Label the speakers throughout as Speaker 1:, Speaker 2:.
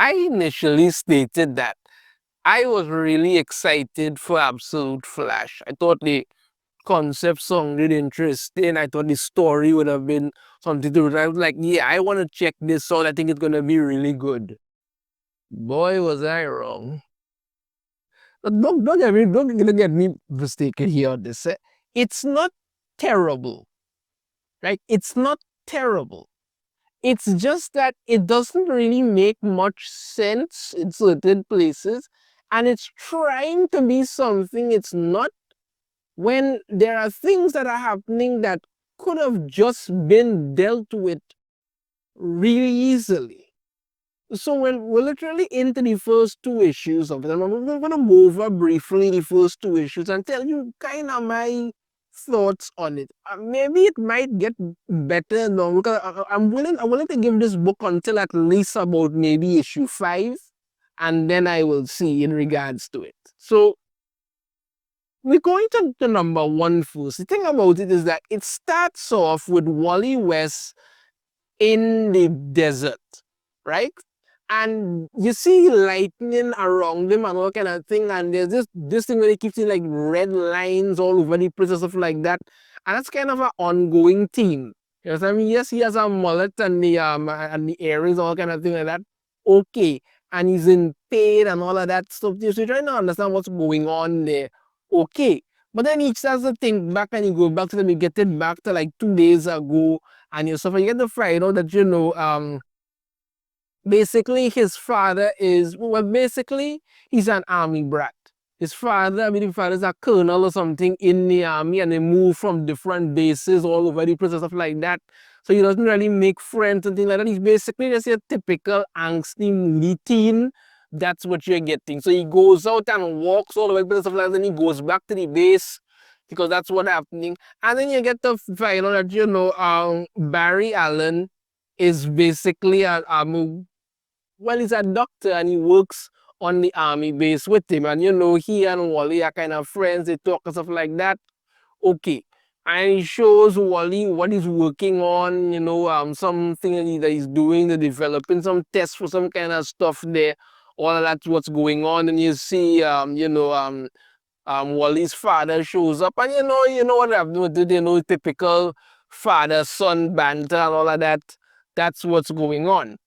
Speaker 1: I initially stated that I was really excited for Absolute Flash. I thought the concept sounded interesting. I thought the story would have been something to do. I was like, yeah, I want to check this out. I think it's gonna be really good. Boy, was I wrong. Don't get me mistaken here on this. It's not terrible, right? It's not terrible. It's just that it doesn't really make much sense in certain places, and it's trying to be something it's not when there are things that are happening that could have just been dealt with really easily. So we're literally into the first two issues of it. And I'm going to go over briefly the first two issues and tell you kind of my thoughts on it. Maybe it might get better now because I'm willing to give this book until at least about maybe issue 5, and then I will see in regards to it. So we're going to number 1 first. The thing about it is that it starts off with Wally West in the desert, right? And you see lightning around him and all kind of thing, and there's this thing where he keeps seeing like red lines all over the place and stuff like that. And that's kind of an ongoing theme. You know what I mean? Yes, he has a mullet and the earrings, all kind of thing like that. Okay. And he's in pain and all of that stuff. So you're trying to understand what's going on there. Okay. But then he starts to think back and he goes back to them, you get it back to like 2 days ago, and you suffer. You get to find out that basically his father is, well, basically he's an army brat. His father, I mean, his father's a colonel or something in the army, and they move from different bases all over the place and stuff like that. So he doesn't really make friends and things like that. He's basically just a typical angsty, moody teen. That's what you're getting. So he goes out and walks all the way and stuff like that, and he goes back to the base because that's what's happening. And then you get to find out that, Barry Allen is basically well, he's a doctor and he works on the army base with him. And he and Wally are kind of friends. They talk and stuff like that. Okay. And he shows Wally what he's working on, something that he's doing, they're developing some tests for some kind of stuff there. All of that's what's going on. And you see, Wally's father shows up, and you know what I've noted, typical father-son banter and all of that. That's what's going on.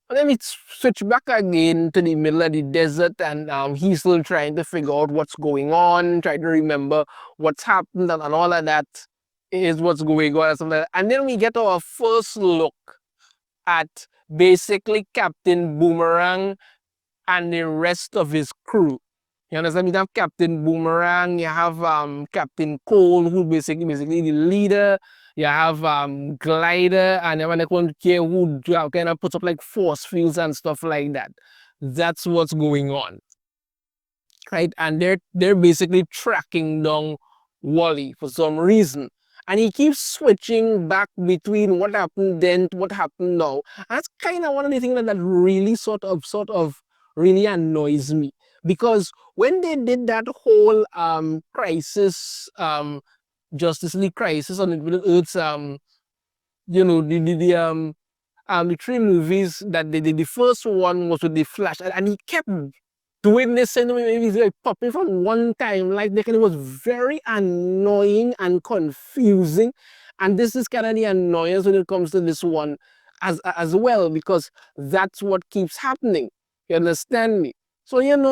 Speaker 1: And then it's switch back again to the middle of the desert, and he's still trying to figure out what's going on, trying to remember what's happened, and all of that is what's going on. And, like and then we get our first look at basically Captain Boomerang and the rest of his crew. You understand? You have Captain Boomerang, you have Captain Cole, who's basically the leader. You have Glider, and everyone that one here who kind of puts up like force fields and stuff like that. That's what's going on, right? And they're basically tracking down Wally for some reason, and he keeps switching back between what happened then to what happened now. And that's kind of one of the things that really sort of really annoys me, because when they did that whole crisis, Justice League crisis on the Earth's the 3 movies that they did, the first one was with the Flash, and he kept doing this and maybe like popping from one time like that, and it was very annoying and confusing. And this is kind of the annoyance when it comes to this one as well, because that's what keeps happening. You understand me? So again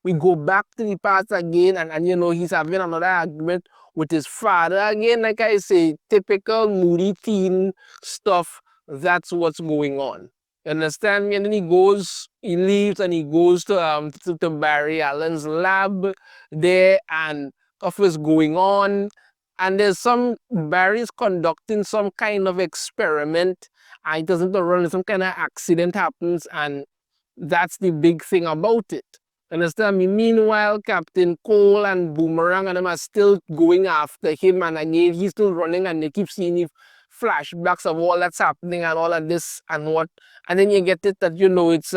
Speaker 1: we go back to the past again, and he's having another argument with his father again. Like I say, typical moody teen stuff. That's what's going on. You understand me? And then he leaves, and he goes to Barry Allen's lab there, and stuff is going on. And Barry's conducting some kind of experiment, and he doesn't run, some kind of accident happens, and that's the big thing about it. Understand me? Meanwhile, Captain Cole and Boomerang and them are still going after him, and again, he's still running, and they keep seeing flashbacks of all that's happening and all of this and what. And then you get it that, it's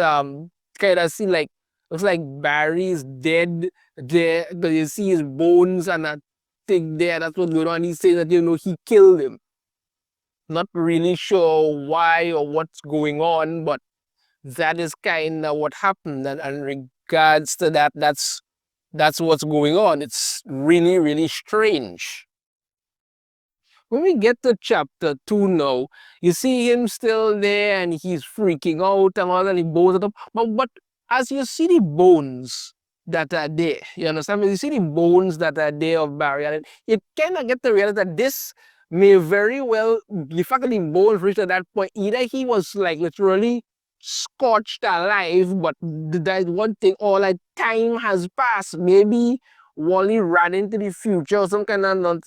Speaker 1: kind of see like, looks like Barry is dead there, but you see his bones and that thing there, that's what's going on. He says that, he killed him. Not really sure why or what's going on, but that is kind of what happened. And regards to that, that's what's going on. It's really, really strange. When we get to chapter 2 now, you see him still there and he's freaking out and all that, he bones it up. But as you see the bones that are there, you understand? When you see the bones that are there of Barry Allen, you kind of get to realize that this may very well, the fact that the bones reached at that point, either he was like literally scorched alive, but that one thing, or like time has passed. Maybe Wally ran into the future or some kind of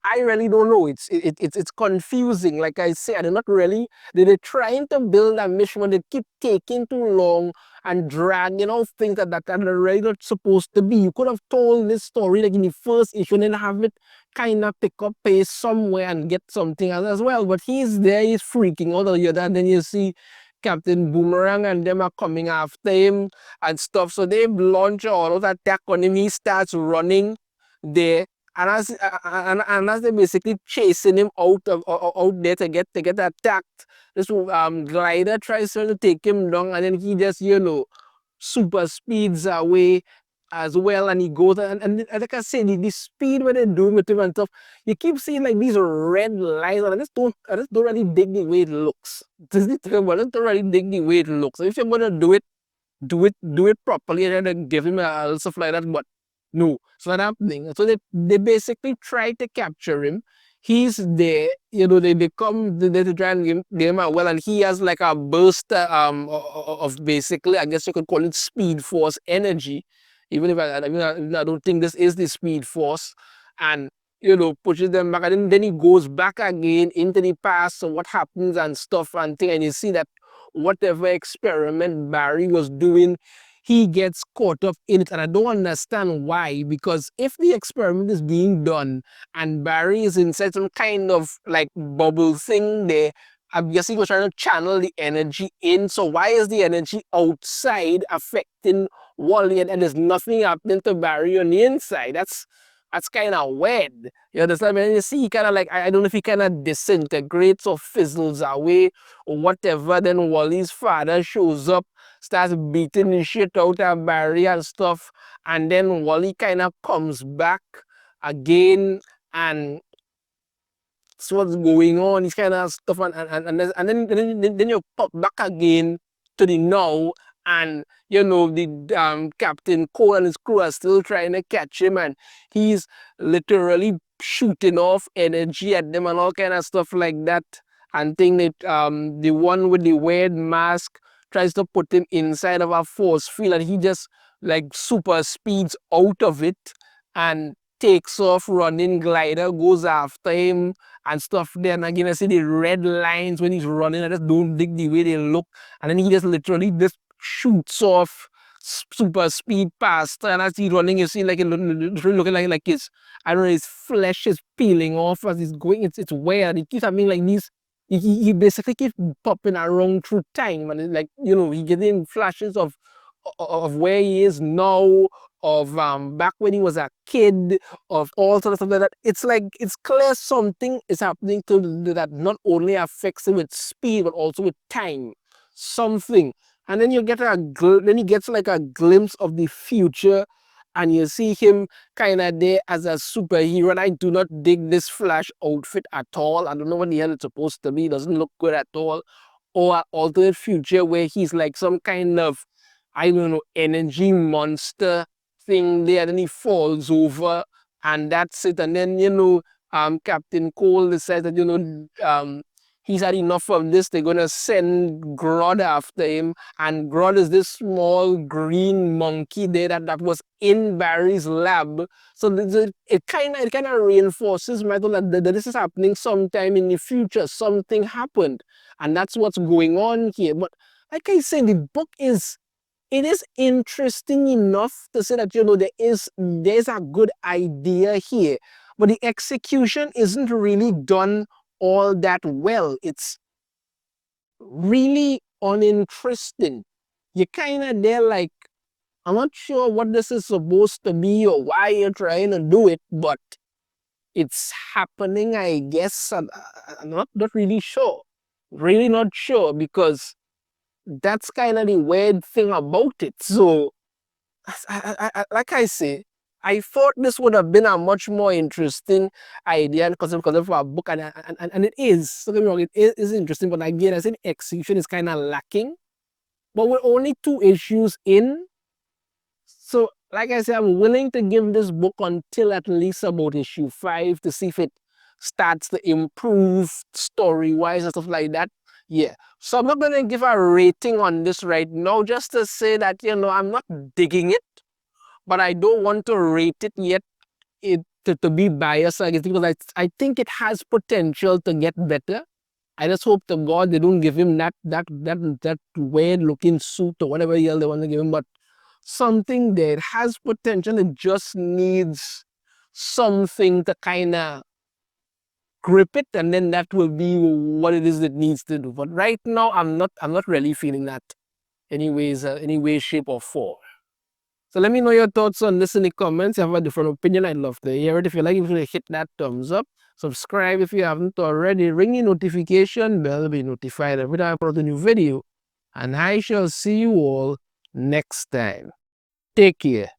Speaker 1: I really don't know. It's confusing. Like I said, they're not really. They're trying to build a mission, but they keep taking too long and dragging out things that are really not supposed to be. You could have told this story like in the first issue and then have it kind of pick up pace somewhere and get something else as well. But he's there, he's freaking out of you. And then you see Captain Boomerang and them are coming after him and stuff. So they launch all of that attack on him. He starts running there and as they're basically chasing him out there to get attacked, this glider tries to take him down, and then he just super speeds away as well, and he goes and like I said, the speed when they do with him and stuff, you keep seeing like these red lines, and I just don't really dig the way it looks. This is the thing, I just don't really dig the way it looks. So if you're gonna do it properly and then give him a stuff like that. But no, it's not happening. So they basically try to capture him. He's there, they come to try and give him a well, and he has like a burst of basically, I guess you could call it speed force energy, even if I don't think this is the speed force, and pushes them back, and then he goes back again into the past. So what happens and stuff and thing, and you see that whatever experiment Barry was doing, he gets caught up in it. And I don't understand why, because if the experiment is being done and Barry is inside some kind of like bubble thing there, I'm guessing he was trying to channel the energy in. So why is the energy outside affecting Wally and there's nothing happening to Barry on the inside? That's kind of weird. You understand? I mean, you see, he kind of like, I don't know if he kind of disintegrates or fizzles away or whatever. Then Wally's father shows up, starts beating the shit out of Barry and stuff. And then Wally kind of comes back again and so what's going on, this kind of stuff, and then you pop back again to the now, and the Captain Cole and his crew are still trying to catch him, and he's literally shooting off energy at them and all kind of stuff like that. And think that the one with the weird mask tries to put him inside of a force field, and he just like super speeds out of it and takes off running. Glider goes after him and stuff there. And again, I see the red lines when he's running. I just don't dig the way they look. And then he just literally just shoots off super speed past. And as he's running, you see like looking like his, I don't know, his flesh is peeling off as he's going. It's weird. It keeps having like these. He basically keeps popping around through time, and it's like he getting flashes of where he is now, of back when he was a kid, of all sorts of stuff like that. It's like it's clear something is happening to that not only affects him with speed but also with time. Something. And then you get then he gets like a glimpse of the future, and you see him kind of there as a superhero. And I do not dig this Flash outfit at all. I don't know what the hell it's supposed to be. It doesn't look good at all. Or an alternate future where he's like some kind of, I don't know, energy monster thing there. Then he falls over, and that's it. And then, Captain Cole decides that, he's had enough of this. They're going to send Grodd after him. And Grodd is this small green monkey there that was in Barry's lab. So it kind of reinforces my thought that this is happening sometime in the future. Something happened. And that's what's going on here. But like I said, the book it is interesting enough to say that there's a good idea here, but the execution isn't really done all that well. It's really uninteresting. You're kind of there like, I'm not sure what this is supposed to be or why you're trying to do it, but it's happening, I guess. I'm not really sure. Really not sure because that's kind of the weird thing about it. So, like I say, I thought this would have been a much more interesting idea and concept for a book, and it is. Don't get me wrong, it is interesting, but again, I said execution is kind of lacking. But we're only 2 issues in, so like I said, I'm willing to give this book until at least about issue 5 to see if it starts to improve story-wise and stuff like that. Yeah. So I'm not gonna give a rating on this right now, just to say that, I'm not digging it, but I don't want to rate it yet, to be biased against it, because I think it has potential to get better. I just hope to God they don't give him that weird looking suit or whatever else they want to give him, but something there has potential. It just needs something to kind of grip it, and then that will be what it is it needs to do. But right now, I'm not really feeling that anyways, any way, shape, or form. So let me know your thoughts on this in the comments. If you have a different opinion, I'd love to hear it. If you like, if you hit that thumbs up, subscribe if you haven't already, ring the notification bell to be notified every time I upload a new video. And I shall see you all next time. Take care.